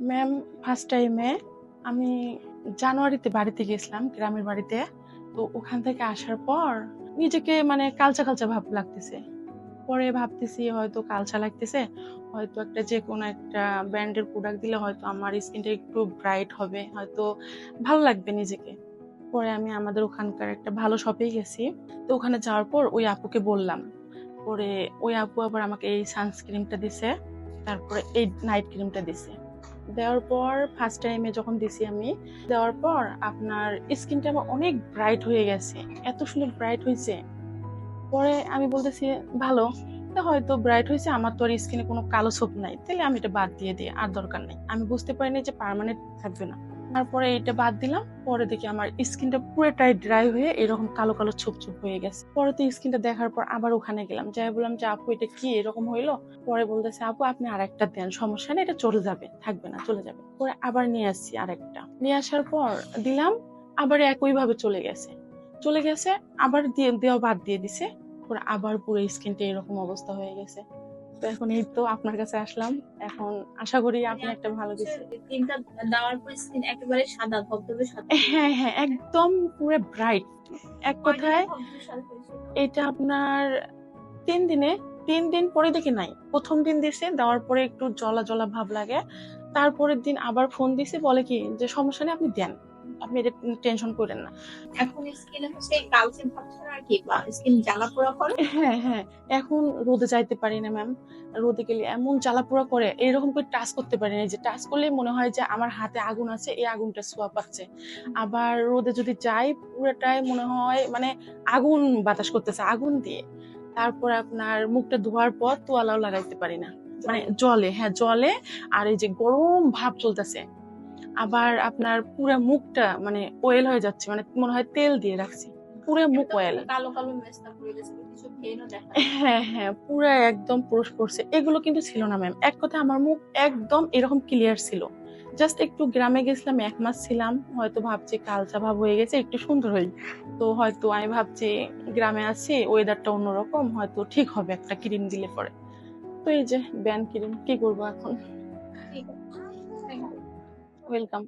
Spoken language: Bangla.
ম্যাম, ফার্স্ট টাইমে আমি জানুয়ারিতে বাড়িতে গেছিলাম, গ্রামের বাড়িতে। তো ওখান থেকে আসার পর নিজেকে মানে কালচা, কালচা ভাব লাগতেছে। পরে ভাবতেছি হয়তো কালচা লাগতেছে, হয়তো যেকোনো একটা ব্র্যান্ডের প্রোডাক্ট দিলে হয়তো আমার স্কিনটা একটু ব্রাইট হবে, হয়তো ভালো লাগবে নিজেকে। পরে আমি আমাদের ওখানকার একটা ভালো শপেই গেছি। তো ওখানে যাওয়ার পর ওই আপুকে বললাম। পরে ওই আপু আবার আমাকে এই সানস্ক্রিনটা দিছে, তারপরে এই নাইট ক্রিমটা দিছে। দেওয়ার পর ফার্স্ট টাইমে যখন দিছি আমি, দেওয়ার পর আপনার স্কিনটা আমার অনেক ব্রাইট হয়ে গেছে। এত সুন্দর ব্রাইট হইছে। পরে আমি বলতেছি ভালো, তা হয়তো ব্রাইট হয়েছে, আমার তো আর স্কিনে কোনো কালো ছোপ নাই, তাহলে আমি এটা বাদ দিয়ে দিই, আর দরকার নেই। আমি বুঝতে পারিনি যে পার্মানেন্ট থাকবে না। তারপরে এটা বাদ দিলাম। পরে দেখি আমার স্কিনটা পুরোটাই ড্রাই হয়ে এরকম কালো কালো ছোপ ছোপ হয়ে গেছে। পরে তো স্কিনটা দেখার পর আবার ওখানে গেলাম, যাই বললাম যে আপু এটা কি এরকম হইলো। পরে বলতেছে আপু আপনি আরেকটা দেন, সমস্যা নেই, এটা চলে যাবে, থাকবে না, চলে যাবে। পরে আবার নিয়ে আসছি আরেকটা, নিয়ে আসার পর দিলাম, আবার একই ভাবে চলে গেছে। আবার দিয়ে দেওয়া বাদ দিয়ে দিছে। পরে আবার পুরো স্কিনটা এরকম অবস্থা হয়ে গেছে। তো এখন এই তো আপনার কাছে আসলাম। এখন আশা করি মানে আপনি একটা আপনার ভালো হচ্ছে কিছু। ক্রিমটা দেওয়ার পর স্কিন একেবারে সাদা, ধবধবে সাদা। হ্যাঁ, হ্যাঁ, একদম পুরো ব্রাইট। এক কয়দিনে কথায় ধবধবে সাদা হয়েছিল? এটা আপনার ৩ দিনে, ৩ দিন পরে দেখি নাই। ১ম দিন দিছে, দেওয়ার পরে একটু জ্বলা, জ্বলা ভাব লাগে। তারপরের দিন আবার ফোন দিছে, বলে কি যে সমস্যা নেই, আপনি দেন। আপনি এটা টেনশন কইরেন না। এখন স্কিনে হচ্ছে কালচে ভাব ছাড়া আর কি, বা স্কিন জ্বালা পোড়া করে? হ্যাঁ, হ্যাঁ। এখন রোদে যাইতে পারি না ম্যাম। রোদে গেলে এমন জ্বালাপোড়া করে, এরকম করে টাচ করতে পারি না। যে টাচ করলেই মনে হয় যে আমার হাতে আগুন আছে, এই আগুনটা ছোঁয়া পাচ্ছে। আবার রোদে যদি যাই, পুরাটাই মনে হয় মানে আগুন বাতাস করতেছে, আগুন দিয়ে। তারপর আপনার মুখটা ধোয়ার পর তোয়ালাও লাগাইতে পারি না। মানে জলে? জ্বলে, হ্যাঁ জ্বলে। আর এই যে গরম ভাব চলতেছে। আবার আপনার পুরা মুখটা মানে অয়েল হয়ে যাচ্ছে, মানে মনে হয় তেল দিয়ে রাখছি। পুরা এটা মুখ তো অয়েল। কালো কালো মেস্তা পড়ে গেছে, কিছু ভেনও দেখা যাচ্ছে না। হ্যাঁ, হ্যাঁ, পুরা একদম পুরুষ পড়ছে। এগুলো কিন্তু ছিল না ম্যাম। এক কথায় আমার মুখ একদম এরকম ক্লিয়ার ছিল। জাস্ট একটু গ্রামে গেছিলাম, ১ মাস ছিলাম। হয়তো ভাবছি কালচা ভাব হয়ে গেছে, একটু সুন্দর হই। তো হয়তো আমি ভাবছি গ্রামে আছি, ওয়েদারটা অন্যরকম, হয়তো ঠিক হবে একটা ক্রিম দিলে পরে। তো এই যে ব্যান ক্রিম, কি করব এখন? ঠিক আছে, থ্যাংক ইউ। ওয়েলকাম।